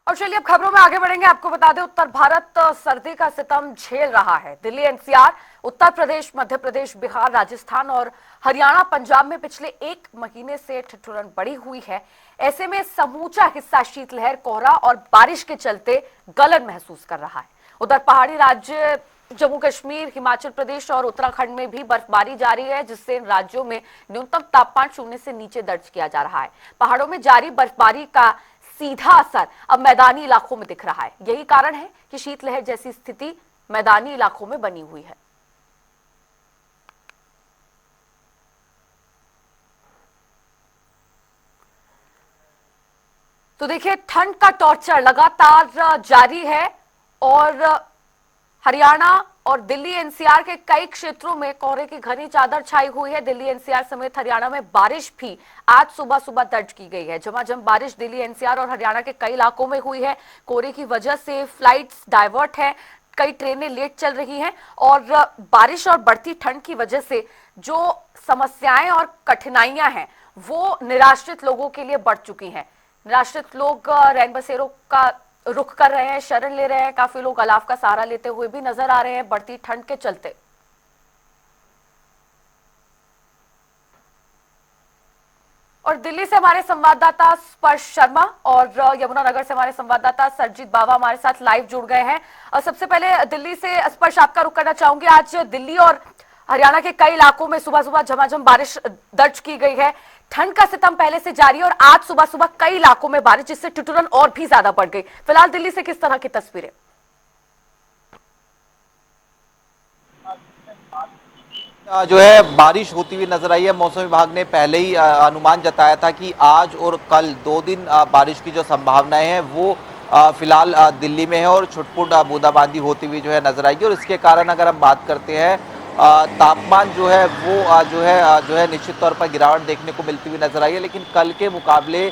और चलिए अब खबरों में आगे बढ़ेंगे। आपको बता दें, उत्तर भारत सर्दी का सितम झेल रहा है। दिल्ली एनसीआर, उत्तर प्रदेश, मध्य प्रदेश, बिहार, राजस्थान और हरियाणा, पंजाब में पिछले एक महीने से ठिठुरन बढ़ी हुई है। ऐसे में समूचा हिस्सा शीतलहर, कोहरा और बारिश के चलते गलन महसूस कर रहा है। उधर पहाड़ी राज्य जम्मू कश्मीर, हिमाचल प्रदेश और उत्तराखंड में भी बर्फबारी जारी है, जिससे इन राज्यों में न्यूनतम तापमान शून्य से नीचे दर्ज किया जा रहा है। पहाड़ों में जारी बर्फबारी का सीधा असर अब मैदानी इलाकों में दिख रहा है। यही कारण है कि शीतलहर जैसी स्थिति मैदानी इलाकों में बनी हुई है। तो देखिए, ठंड का टॉर्चर लगातार जारी है और हरियाणा और दिल्ली एनसीआर के कई क्षेत्रों में कोहरे की घनी चादर छाई हुई है। दिल्ली एनसीआर समेत हरियाणा में बारिश भी आज सुबह सुबह दर्ज की गई है। झमाझम बारिश दिल्ली एनसीआर और हरियाणा के कई इलाकों में हुई है। कोहरे की वजह से फ्लाइट्स डाइवर्ट है, कई ट्रेनें लेट चल रही हैं और बारिश और बढ़ती ठंड की वजह से जो समस्याएं और कठिनाइयां हैं वो निराश्रित लोगों के लिए बढ़ चुकी हैं। निराश्रित लोग रैन बसेरों का रुख कर रहे हैं, शरण ले रहे हैं। काफी लोग अलाव का सहारा लेते हुए भी नजर आ रहे हैं बढ़ती ठंड के चलते। और दिल्ली से हमारे संवाददाता स्पर्श शर्मा और यमुनानगर से हमारे संवाददाता सरजीत बावा हमारे साथ लाइव जुड़ गए हैं। और सबसे पहले दिल्ली से स्पर्श, आपका रुख करना चाहूंगी। आज दिल्ली और हरियाणा के कई इलाकों में सुबह सुबह झमाझम बारिश दर्ज की गई है। ठंड का सितम पहले से जारी और आज सुबह सुबह कई इलाकों में बारिश, जिससे ठिठुरन और भी ज्यादा बढ़ गई। फिलहाल दिल्ली से किस तरह की तस्वीरें? जो है बारिश होती हुई नजर आई है। मौसम विभाग ने पहले ही अनुमान जताया था कि आज और कल 2 दिन बारिश की जो संभावनाएं हैं वो फिलहाल दिल्ली में है और छुटपुट बूंदाबांदी होती हुई जो है नजर आएगी। और इसके कारण अगर हम बात करते हैं, तापमान जो है वो जो है निश्चित तौर पर गिरावट देखने को मिलती हुई नजर आई है। लेकिन कल के मुकाबले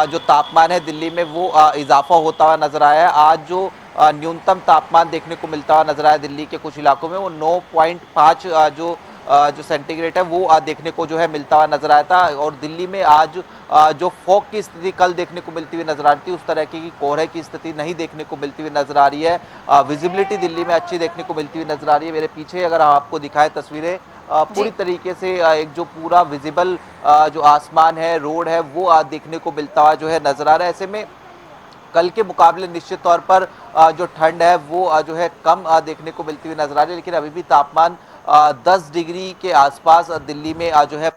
जो तापमान है दिल्ली में वो इजाफा होता हुआ नजर आया है। आज जो न्यूनतम तापमान देखने को मिलता हुआ नजर आया दिल्ली के कुछ इलाकों में, वो 9.5 जो सेंटीग्रेड है वो देखने को जो है मिलता हुआ नजर आया था। और दिल्ली में आज जो फॉग की स्थिति कल देखने को मिलती हुई नजर आ रही थी, उस तरह की कोहरे की स्थिति नहीं देखने को मिलती हुई नजर आ रही है। विजिबिलिटी दिल्ली में अच्छी देखने को मिलती हुई नजर आ रही है। मेरे पीछे अगर आपको दिखाए तस्वीरें, पूरी तरीके से एक जो पूरा विजिबल जो आसमान है, रोड है, वो देखने को मिलता हुआ जो है नजर आ रहा है। ऐसे में कल के मुकाबले निश्चित तौर पर जो ठंड है वो जो है कम देखने को मिलती हुई नजर आ रही है। लेकिन अभी भी तापमान 10 डिग्री के आसपास दिल्ली में जो है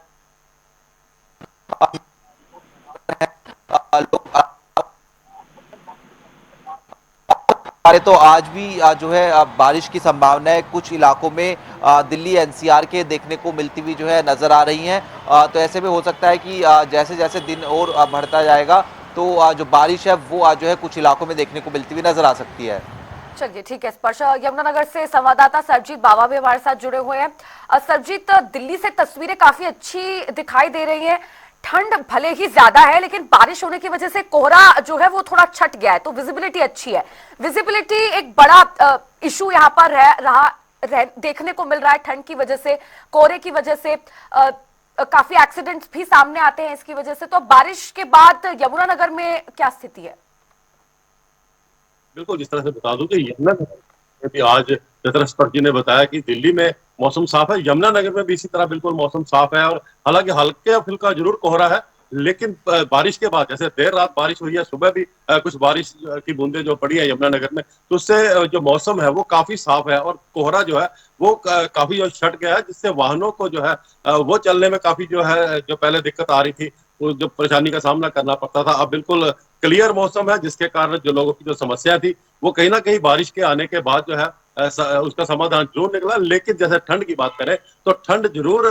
लोग तो आज भी जो है बारिश की संभावना है कुछ इलाकों में दिल्ली एनसीआर के देखने को मिलती हुई जो है नजर आ रही हैं। तो ऐसे में हो सकता है कि जैसे जैसे दिन और बढ़ता जाएगा तो जो बारिश है वो जो है कुछ इलाकों में देखने को मिलती हुई नजर आ सकती है। चलिए ठीक है स्पर्श। यमुनानगर से संवाददाता सरजीत बावा भी हमारे साथ जुड़े हुए हैं। सरजीत, दिल्ली से तस्वीरें काफी अच्छी दिखाई दे रही हैं। ठंड भले ही ज्यादा है लेकिन बारिश होने की वजह से कोहरा जो है वो थोड़ा छट गया है, तो विजिबिलिटी अच्छी है। विजिबिलिटी एक बड़ा इशू यहाँ पर देखने को मिल रहा है। ठंड की वजह से, कोहरे की वजह से काफी एक्सीडेंट्स भी सामने आते हैं इसकी वजह से। तो बारिश के बाद यमुनानगर में क्या स्थिति है? बिल्कुल, जिस तरह से बता दूं कि यमुनानगर में भी आज जिस तरह स्पर्श जी ने बताया कि दिल्ली में मौसम साफ है, यमुनानगर में भी इसी तरह बिल्कुल मौसम साफ है। और हालांकि हल्के फुल्का जरूर कोहरा है, लेकिन बारिश के बाद जैसे देर रात बारिश हुई है, सुबह भी कुछ बारिश की बूंदें जो पड़ी है यमुनानगर में, तो उससे जो मौसम है वो काफी साफ है और कोहरा जो है वो काफी जो छट गया है, जिससे वाहनों को जो है वो चलने में काफी जो है जो पहले दिक्कत आ रही थी, वो जो परेशानी का सामना करना पड़ता था, अब बिल्कुल क्लियर मौसम है, जिसके कारण जो लोगों की जो समस्या थी वो कहीं ना कहीं बारिश के आने के बाद जो है उसका समाधान जरूर निकला। लेकिन जैसे ठंड की बात करें तो ठंड जरूर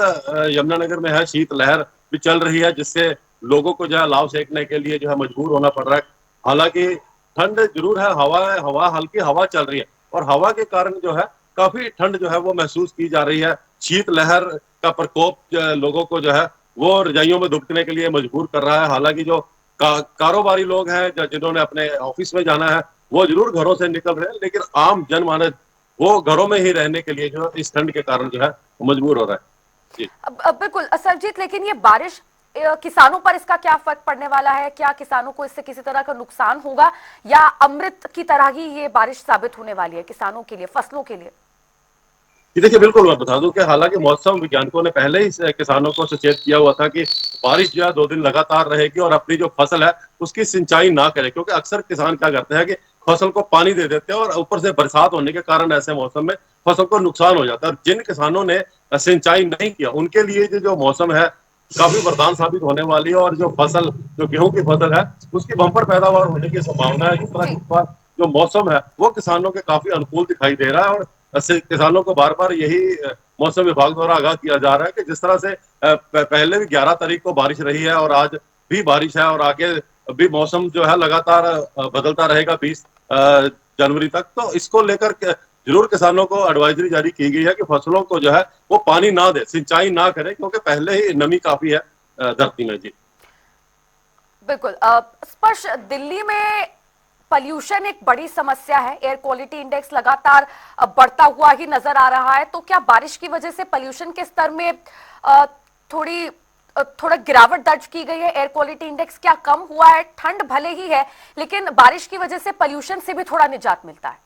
यमुनानगर में है, शीतलहर भी चल रही है, जिससे लोगों को जो है लाव सेकने के लिए जो है मजबूर होना पड़ रहा है। हालांकि ठंड जरूर है, हवा हल्की हवा चल रही है और हवा के कारण जो है काफी ठंड जो है वो महसूस की जा रही है। शीतलहर का प्रकोप लोगों को जो है वो रजाइयों में दुबकने के लिए मजबूर कर रहा है। हालांकि जो कारोबारी लोग हैं जिन्होंने अपने ऑफिस में जाना है वो जरूर घरों से निकल रहे हैं, लेकिन आम जनमानस वो घरों में ही रहने के लिए जो इस ठंड के कारण जो है मजबूर हो रहा है। जी अब बिल्कुल सरजीत, लेकिन ये बारिश किसानों पर इसका क्या फर्क पड़ने वाला है? क्या किसानों को इससे किसी तरह का नुकसान होगा या अमृत की तरह ही ये बारिश साबित होने वाली है किसानों के लिए, फसलों के लिए? जी देखिए, बिल्कुल मैं बता दूं कि हालांकि मौसम वैज्ञानिकों ने पहले ही किसानों को सचेत किया हुआ था कि बारिश जो है 2 दिन लगातार रहेगी और अपनी जो फसल है उसकी सिंचाई ना करें, क्योंकि अक्सर किसान क्या करते हैं कि फसल को पानी दे देते हैं और ऊपर से बरसात होने के कारण ऐसे मौसम में फसल को नुकसान हो जाता है। और जिन किसानों ने सिंचाई नहीं किया उनके लिए जो मौसम है काफी वरदान साबित होने वाली है, और जो गेहूं की फसल है उसकी बम्पर पैदावार होने की संभावना है। जिस तरह जी। इस बार जो मौसम है वो किसानों के काफी अनुकूल दिखाई दे रहा है, और किसानों को बार बार यही मौसम विभाग द्वारा आगाह किया जा रहा है कि जिस तरह से पहले भी 11 तारीख को बारिश रही है और आज भी बारिश है, और आगे भी मौसम जो है लगातार बदलता रहेगा 20 जनवरी तक। तो इसको लेकर जरूर किसानों को एडवाइजरी जारी की गई है कि फसलों को जो है वो पानी ना दे, सिंचाई ना करे, क्योंकि पहले ही नमी काफी है धरती में। जी बिल्कुल। स्पर्श, दिल्ली में पॉल्यूशन एक बड़ी समस्या है। एयर क्वालिटी इंडेक्स लगातार बढ़ता हुआ ही नजर आ रहा है। तो क्या बारिश की वजह से पॉल्यूशन के स्तर में थोड़ा गिरावट दर्ज की गई है? एयर क्वालिटी इंडेक्स क्या कम हुआ है? ठंड भले ही है लेकिन बारिश की वजह से पॉल्यूशन से भी थोड़ा निजात मिलता है।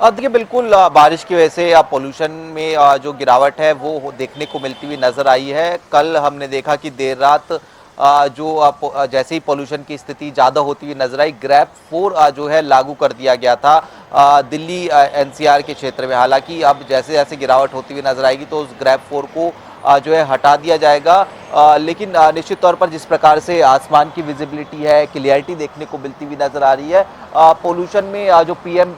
देखिए बिल्कुल बारिश की वजह से पोल्यूशन में जो गिरावट है वो देखने को मिलती हुई नजर आई है। कल हमने देखा कि देर रात जैसे ही पोल्यूशन की स्थिति ज़्यादा होती हुई नजर आई, ग्रैप 4 जो है लागू कर दिया गया था दिल्ली एनसीआर के क्षेत्र में। हालांकि अब जैसे जैसे गिरावट होती हुई नजर आएगी तो उस ग्रैप 4 को जो है हटा दिया जाएगा। लेकिन निश्चित तौर पर जिस प्रकार से आसमान की विजिबिलिटी है, क्लियरिटी देखने को मिलती हुई नजर आ रही है, पोल्यूशन में जो PM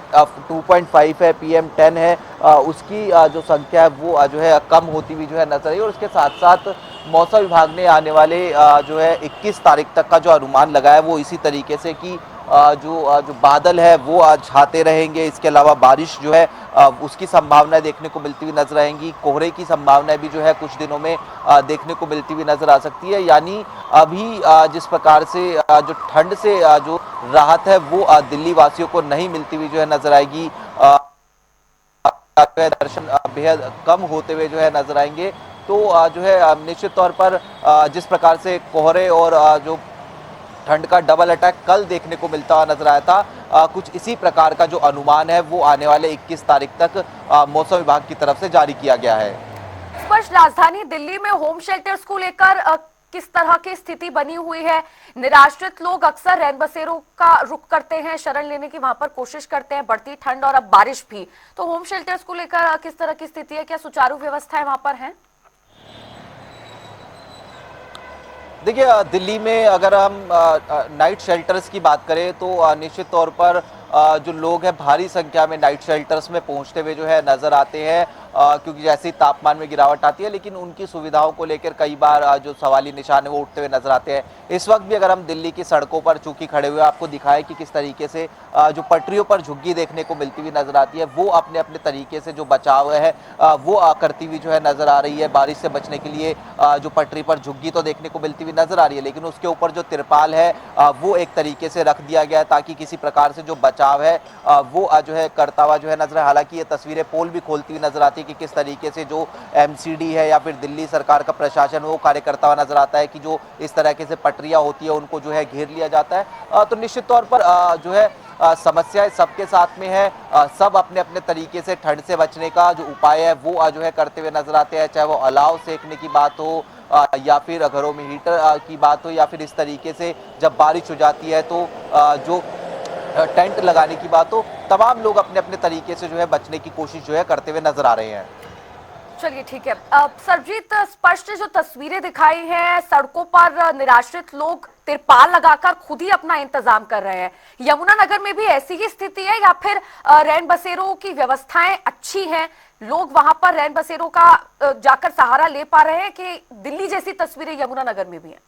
2.5 है, PM 10 है, उसकी जो संख्या है वो जो है कम होती हुई जो है नजर आई। और उसके साथ साथ मौसम विभाग ने आने वाले जो है 21 तारीख तक का जो अनुमान लगाया वो इसी तरीके से कि जो बादल है वो छाते रहेंगे। इसके अलावा बारिश जो है उसकी संभावनाएं देखने को मिलती हुई नजर आएंगी। कोहरे की संभावनाएं भी जो है कुछ दिनों में देखने को मिलती हुई नजर आ सकती है। यानी अभी जिस प्रकार से जो ठंड से जो राहत है वो दिल्ली वासियों को नहीं मिलती हुई जो है नजर आएगी। दर्शन बेहद कम होते हुए जो है नजर आएंगे। तो जो है निश्चित तौर पर जिस प्रकार से कोहरे और जो ठंड का डबल अटैक कल देखने को मिलता हुआ नजर आया था, कुछ इसी प्रकार का जो अनुमान है वो आने वाले 21 तारीख तक मौसम विभाग की तरफ से जारी किया गया है। स्पर्श, राजधानी दिल्ली में होम शेल्टर्स को लेकर किस तरह की स्थिति बनी हुई है? निराश्रित लोग अक्सर रैन बसेरों का रुख करते हैं, शरण लेने की वहां पर कोशिश करते हैं। बढ़ती ठंड और अब बारिश भी, तो होम शेल्टर्स को लेकर किस तरह की स्थिति है? क्या सुचारू व्यवस्थाएं वहां पर हैं? देखिए दिल्ली में अगर हम नाइट शेल्टर्स की बात करें तो निश्चित तौर पर जो लोग हैं भारी संख्या में नाइट शेल्टर्स में पहुंचते हुए जो है नजर आते हैं, क्योंकि जैसे ही तापमान में गिरावट आती है लेकिन उनकी सुविधाओं को लेकर कई बार जो सवाली निशान है वो उठते हुए नजर आते हैं। इस वक्त भी अगर हम दिल्ली की सड़कों पर चूंकि खड़े हुए आपको दिखाएं कि किस तरीके से जो पटरियों पर झुग्गी देखने को मिलती हुई नजर आती है, वो अपने अपने तरीके से जो बचाव है वो करती हुई जो है नजर आ रही है। बारिश से बचने के लिए जो पटरी पर झुग्गी तो देखने को मिलती हुई नजर आ रही है, लेकिन उसके ऊपर जो तिरपाल है वो एक तरीके से रख दिया गया है ताकि किसी प्रकार से जो बचाव है वो जो है करता हुआ जो है नजर। हालांकि ये तस्वीरें पोल भी खोलती हुई नजर आती है कि किस तरीके से जो MCD है या फिर दिल्ली सरकार का प्रशासन वो कार्य करता हुआ नजर आता है कि जो इस तरीके से पटरियां होती है उनको जो है घेर लिया जाता है। तो निश्चित तौर पर जो है समस्याएं सबके साथ में है। सब अपने अपने तरीके से ठंड से बचने का जो उपाय है वो जो है करते हुए नजर आते हैं, चाहे वो अलाव सेकने की बात हो या फिर घरों में हीटर की बात हो, या फिर इस तरीके से जब बारिश हो जाती है तो जो टेंट लगाने की बात हो। तमाम लोग अपने अपने तरीके से जो है बचने की कोशिश जो है करते हुए नजर आ रहे हैं। चलिए ठीक है। सरजीत, स्पष्ट जो तस्वीरें दिखाई हैं, सड़कों पर निराश्रित लोग तिरपाल लगाकर खुद ही अपना इंतजाम कर रहे हैं। यमुनानगर में भी ऐसी ही स्थिति है या फिर रैन बसेरों की व्यवस्थाएं अच्छी हैं, लोग वहां पर रैन बसेरों का जाकर सहारा ले पा रहे हैं, कि दिल्ली जैसी तस्वीरें यमुनानगर में भी हैं?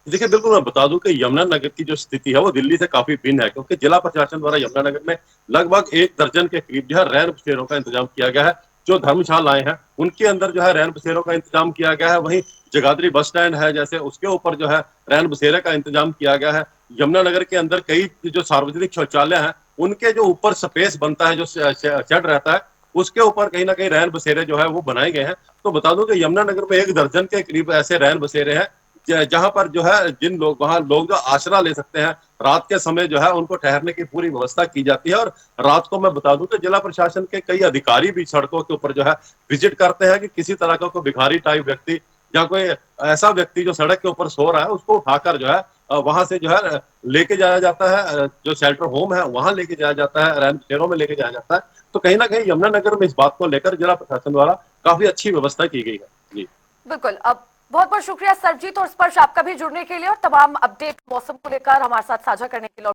देखिए, बिल्कुल मैं बता दूं कि यमुनानगर की जो स्थिति है वो दिल्ली से काफी भिन्न है, क्योंकि जिला प्रशासन द्वारा यमुनानगर में लगभग 1 दर्जन के करीब जो है रैन बसेरों का इंतजाम किया गया है। जो धर्मशालाएं हैं उनके अंदर जो है रैन बसेरों का इंतजाम किया गया है। वहीं जगाधरी बस स्टैंड है जैसे, उसके ऊपर जो है रैन बसेरे का इंतजाम किया गया है। यमुनानगर के अंदर कई जो सार्वजनिक शौचालय हैं उनके जो ऊपर स्पेस बनता है, जो शेड रहता है, उसके ऊपर कहीं ना कहीं रैन बसेरे जो है वो बनाए गए हैं। तो बता दूं कि यमुनानगर में 1 दर्जन के करीब ऐसे रैन बसेरे हैं जहां पर जो है जिन लोग वहां लोग जो आश्रय ले सकते हैं, रात के समय जो है उनको ठहरने की पूरी व्यवस्था की जाती है। और रात को मैं बता दूं कि जिला प्रशासन के कई अधिकारी भी सड़कों के ऊपर जो है विजिट करते हैं कि किसी तरह का कोई भिखारी टाइप व्यक्ति या कोई ऐसा व्यक्ति जो सड़क के ऊपर सो रहा है उसको उठाकर जो है वहां से जो है लेके जाया जाता है, जो शेल्टर होम है वहां लेके जाया जाता है, रैन बसेरों में लेके जाया जाता है। तो कहीं ना कहीं यमुनानगर में इस बात को लेकर जिला प्रशासन द्वारा काफी अच्छी व्यवस्था की गई है। जी बिल्कुल। अब बहुत बहुत शुक्रिया सरजीत और स्पर्श आपका भी जुड़ने के लिए और तमाम अपडेट मौसम को लेकर हमारे साथ साझा करने के लिए।